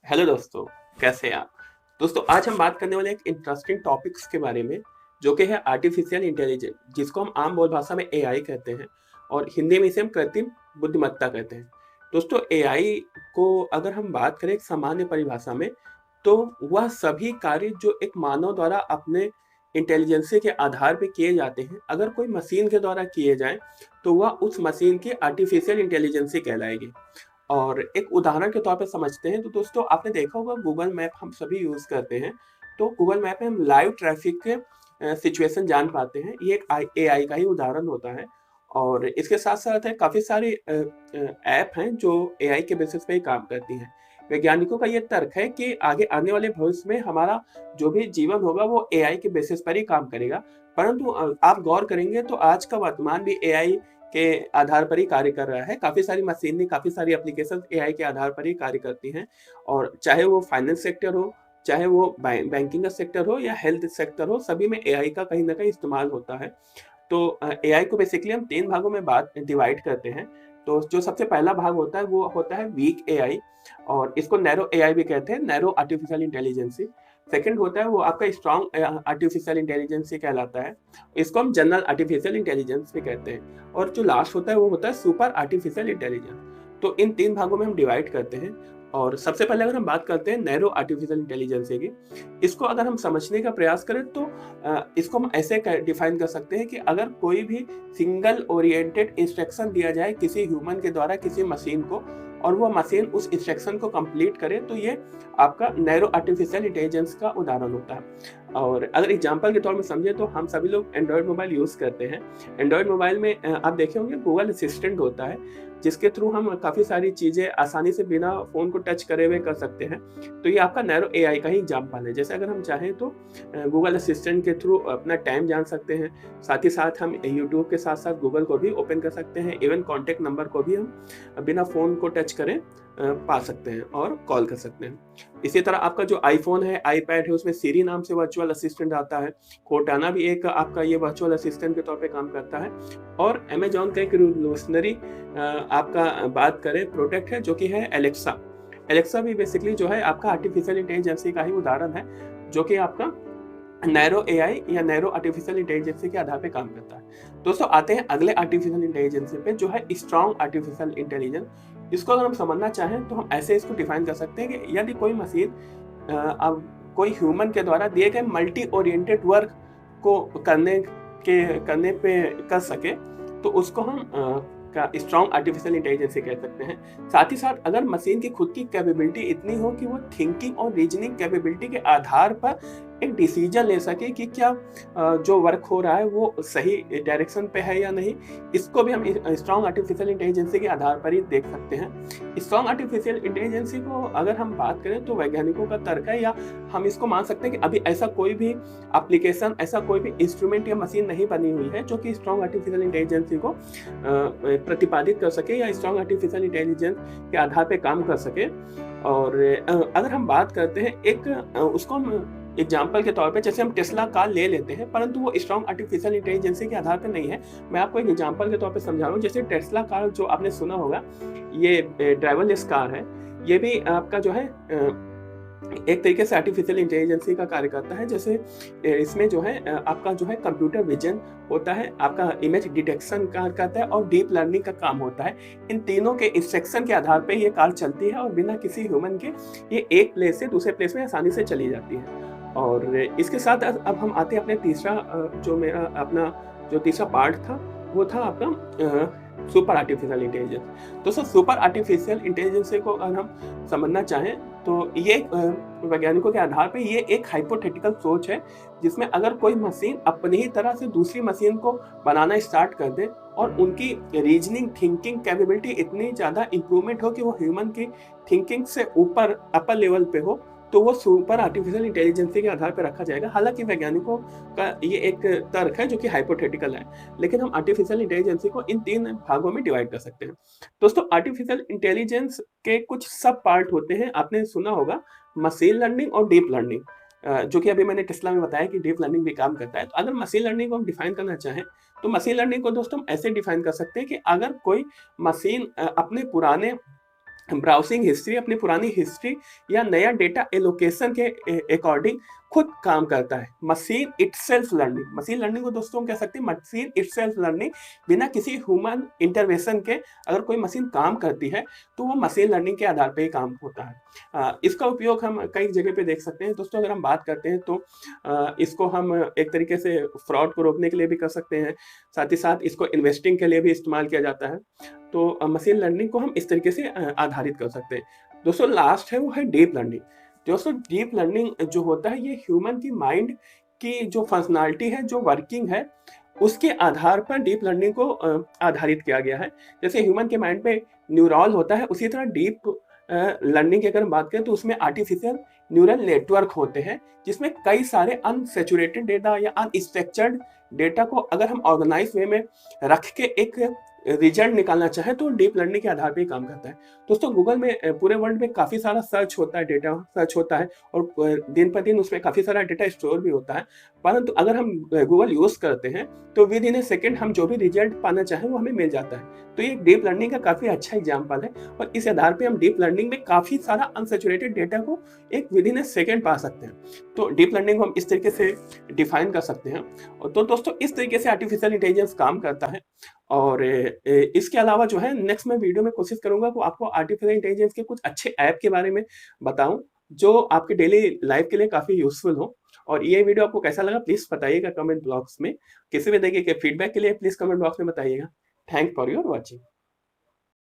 Hello दोस्तों, कैसे हैं आप? दोस्तों, आज हम बात करने वाले एक इंटरेस्टिंग टॉपिक्स के बारे में, जो कि है आर्टिफिशियल इंटेलिजेंस, जिसको हम आम बोल भाषा में एआई कहते हैं और हिंदी में इसे हम कृत्रिम बुद्धिमत्ता कहते हैं। दोस्तों, एआई को अगर हम बात करें एक सामान्य परिभाषा में, तो वह सभी कार्य जो एक मानव द्वारा अपने इंटेलिजेंसी के आधार पे किए जाते हैं, अगर कोई मशीन के द्वारा किए जाएँ, तो वह उस मशीन की आर्टिफिशियल इंटेलिजेंसी कहलाएगी। और एक उदाहरण के तौर पे समझते हैं तो दोस्तों आपने देखा होगा गूगल मैप हम सभी यूज़ करते हैं। तो गूगल मैप में हम लाइव ट्रैफ़िक के सिचुएशन जान पाते हैं। ये एक एआई का ही उदाहरण होता है। और इसके साथ-साथ है काफ़ी सारी ऐप हैं जो एआई के बेसिस पे ही काम करती हैं। वैज्ञानिकों का ये तर्क है कि आगे आने वाले भविष्य में हमारा जो भी जीवन होगा वो एआई के बेसिस पर ही काम करेगा। परंतु आप गौर करेंगे तो आज का वर्तमान भी एआई के आधार पर ही कार्य कर रहा है। काफ़ी सारी मशीनरी, काफ़ी सारी एप्लीकेशंस एआई के आधार पर ही कार्य करती हैं और चाहे वो फाइनेंस सेक्टर हो, चाहे वो बैंकिंग का सेक्टर हो या हेल्थ सेक्टर हो, सभी में एआई का कहीं न कहीं इस्तेमाल होता है। तो एआई को बेसिकली हम 3 भागों में बात डिवाइड करते हैं। तो जो सबसे पहला भाग होता है वो होता है वीक एआई और इसको नैरो एआई भी कहते हैं, नैरो आर्टिफिशियल इंटेलिजेंसी। सेकंड होता है वो आपका स्ट्रॉन्ग आर्टिफिशियल इंटेलिजेंसी कहलाता है। इसको हम जनरल आर्टिफिशियल इंटेलिजेंस भी कहते हैं और जो लास्ट होता है वो होता है सुपर आर्टिफिशियल इंटेलिजेंस। तो इन 3 भागों में हम डिवाइड करते हैं और सबसे पहले अगर हम बात करते हैं नैरो आर्टिफिशियल इंटेलिजेंसी की, इसको अगर हम समझने का प्रयास करें तो इसको हम ऐसे डिफाइन कर सकते हैं कि अगर कोई भी सिंगल ओरिएंटेड इंस्ट्रक्शन दिया जाए किसी ह्यूमन के द्वारा किसी मशीन को और वो मशीन उस इंस्ट्रक्शन को कंप्लीट करे, तो ये आपका नैरो आर्टिफिशियल इंटेलिजेंस का उदाहरण होता है। और अगर एग्जांपल के तौर में समझे तो हम सभी लोग एंड्रॉयड मोबाइल यूज़ करते हैं। एंड्रॉयड मोबाइल में आप देखे होंगे गूगल असिस्टेंट होता है, जिसके थ्रू हम काफ़ी सारी चीज़ें आसानी से बिना फ़ोन को टच करे हुए कर सकते हैं। तो ये आपका नैरो एआई का ही एग्जांपल है। जैसे अगर हम चाहें तो गूगल असिस्टेंट के थ्रू अपना टाइम जान सकते हैं। साथ ही साथ हम यूट्यूब के साथ-साथ गूगल को भी ओपन कर सकते हैं। इवन कॉन्टैक्ट नंबर को भी हम बिना फ़ोन को टच करे पा सकते हैं और कॉल कर सकते हैं। इसी तरह आपका जो आईफ़ोन है, आईपैड है, उसमें सिरी नाम से वर्चुअल असिस्टेंट आता है। कोर्टाना भी एक आपका ये वर्चुअल असिस्टेंट के तौर पे काम करता है और अमेज़न का एक रिवोल्यूशनरी आपका बात करें प्रोडक्ट है जो कि है एलेक्सा। एलेक्सा भी बेसिकली जो है आपका आर्टिफिशियल इंटेलिजेंस का ही उदाहरण है, जो कि आपका नैरो एआई या नैरो आर्टिफिशियल इंटेलिजेंस के आधार पे काम करता है। दोस्तों आते हैं अगले आर्टिफिशियल इंटेलिजेंस पे जो है स्ट्रॉन्ग आर्टिफिशियल इंटेलिजेंस। इसको अगर हम समझना चाहें तो हम ऐसे इसको डिफाइन कर सकते हैं कि यदि कोई मशीन अब कोई ह्यूमन के द्वारा दिए गए मल्टी ओरिएंटेड वर्क को करने पे कर सके, तो उसको हम का स्ट्रॉन्ग आर्टिफिशियल इंटेलिजेंस कह सकते हैं। साथ ही साथ अगर मशीन की खुद की कैपेबिलिटी इतनी हो कि वो थिंकिंग और रीजनिंग कैपेबिलिटी के आधार पर एक डिसीजन ले सके कि क्या जो वर्क हो रहा है वो सही डायरेक्शन पे है या नहीं, इसको भी हम स्ट्रॉन्ग आर्टिफिशियल इंटेलिजेंस के आधार पर ही देख सकते हैं। स्ट्रॉन्ग आर्टिफिशियल इंटेलिजेंस को अगर हम बात करें तो वैज्ञानिकों का तर्क है, या हम इसको मान सकते हैं कि अभी ऐसा कोई भी एप्लीकेशन, ऐसा कोई भी इंस्ट्रूमेंट या मशीन नहीं बनी हुई है जो कि स्ट्रॉन्ग आर्टिफिशियल इंटेलिजेंस को प्रतिपादित कर सके या स्ट्रॉन्ग आर्टिफिशियल इंटेलिजेंस के आधार पे काम कर सके। और अगर हम बात करते हैं उसको हम एग्जाम्पल के तौर पे, जैसे हम टेस्ला कार ले लेते हैं, परंतु वो स्ट्रॉन्ग आर्टिफिशियल इंटेलिजेंस के आधार पे नहीं है। मैं आपको एक एग्जाम्पल के तौर पे समझा रहा हूँ। जैसे टेस्ला कार जो आपने सुना होगा, ये ड्राइवरलेस कार है। ये भी आपका जो है एक तरीके से आर्टिफिशियल इंटेलिजेंस का कार्य करता है। जैसे इसमें जो है आपका जो है कंप्यूटर विजन होता है, आपका इमेज डिटेक्शन का करता है और डीप लर्निंग का काम होता है। इन तीनों के इंस्ट्रक्शन के आधार पे ये कार चलती है और बिना किसी ह्यूमन के ये एक प्लेस से दूसरे प्लेस में आसानी से चली जाती है। और इसके साथ अब हम आते हैं अपने जो मेरा अपना जो तीसरा पार्ट था, वो था आपका सुपर आर्टिफिशियल इंटेलिजेंस। दोस्तों सुपर आर्टिफिशियल इंटेलिजेंस को अगर हम समझना चाहें तो ये वैज्ञानिकों के आधार पे ये एक हाइपोथेटिकल सोच है, जिसमें अगर कोई मशीन अपनी ही तरह से दूसरी मशीन को बनाना स्टार्ट कर दे और उनकी रीजनिंग थिंकिंग कैपेबिलिटी इतनी ज़्यादा इम्प्रूवमेंट हो कि वो ह्यूमन की थिंकिंग से ऊपर अपर लेवल पे हो, तो वो सुपर आर्टिफिशियल इंटेलिजेंस के आधार पर रखा जाएगा। हालांकि वैज्ञानिकों का ये एक तर्क है जो कि हाइपोथेटिकल है, लेकिन हम आर्टिफिशियल इंटेलिजेंस को इन 3 भागों में डिवाइड कर सकते हैं। दोस्तों आर्टिफिशियल इंटेलिजेंस के कुछ सब पार्ट होते हैं। आपने सुना होगा मशीन लर्निंग और डीप लर्निंग, जो कि अभी मैंने टेस्ला में बताया कि डीप लर्निंग भी काम करता है। तो अगर मशीन लर्निंग को हम डिफाइन करना चाहें तो मशीन लर्निंग को दोस्तों हम ऐसे डिफाइन कर सकते हैं कि अगर कोई मशीन अपने पुराने ब्राउजिंग हिस्ट्री, अपनी पुरानी हिस्ट्री या नया डेटा एलोकेशन के अकॉर्डिंग खुद काम करता है। Machine itself learning, machine learning को दोस्तों हम कह सकते हैं मशीन इटसेल्फ लर्निंग, बिना किसी ह्यूमन इंटरवेंशन के अगर कोई मशीन काम करती है तो वो मशीन लर्निंग के आधार पे ही काम होता है। इसका उपयोग हम कई जगह पे देख सकते हैं दोस्तों। अगर हम बात करते हैं तो इसको हम एक तरीके से फ्रॉड को रोकने के लिए भी कर सकते हैं, साथ ही साथ इसको इन्वेस्टिंग के लिए भी इस्तेमाल किया जाता है। तो मशीन लर्निंग को हम इस तरीके से आधारित कर सकते हैं। दोस्तों लास्ट है वो है डीप लर्निंग। दोस्तों डीप लर्निंग जो होता है ये ह्यूमन की माइंड की जो फंक्शनैलिटी है, जो वर्किंग है, उसके आधार पर डीप लर्निंग को आधारित किया गया है। जैसे ह्यूमन के माइंड पे न्यूरॉन होता है, उसी तरह डीप लर्निंग की अगर हम बात करें तो उसमें आर्टिफिशियल न्यूरल नेटवर्क होते हैं, जिसमें कई सारे अनसैचुरेटेड डेटा या अनस्ट्रक्चर्ड डेटा को अगर हम ऑर्गेनाइज वे में रख के एक रिजल्ट निकालना चाहे तो डीप लर्निंग के आधार पे ही काम करता है। दोस्तों गूगल में पूरे वर्ल्ड में काफ़ी सारा सर्च होता है, डेटा सर्च होता है और दिन पर दिन उसमें काफ़ी सारा डेटा स्टोर भी होता है। परंतु अगर हम गूगल यूज़ करते हैं तो विद इन ए सेकेंड हम जो भी रिजल्ट पाना चाहें वो हमें मिल जाता है। तो ये डीप लर्निंग का काफ़ी अच्छा एग्जाम्पल है और इस आधार पे हम डीप लर्निंग में काफ़ी सारा अनसैचुरेटेड डेटा को एक विद इन ए सेकेंड पा सकते हैं। तो डीप लर्निंग को हम इस तरीके से डिफाइन कर सकते हैं। और तो दोस्तों इस तरीके से आर्टिफिशियल इंटेलिजेंस काम करता है। और इसके अलावा जो है नेक्स्ट मैं वीडियो में कोशिश करूंगा कि आपको आर्टिफिशियल इंटेलिजेंस के कुछ अच्छे ऐप के बारे में बताऊं जो आपके डेली लाइफ के लिए काफ़ी यूजफुल हो। और ये वीडियो आपको कैसा लगा प्लीज़ बताइएगा कमेंट बॉक्स में। किसी भी तरीके के फीडबैक के लिए प्लीज़ कमेंट बॉक्स में बताइएगा। Thank for your watching.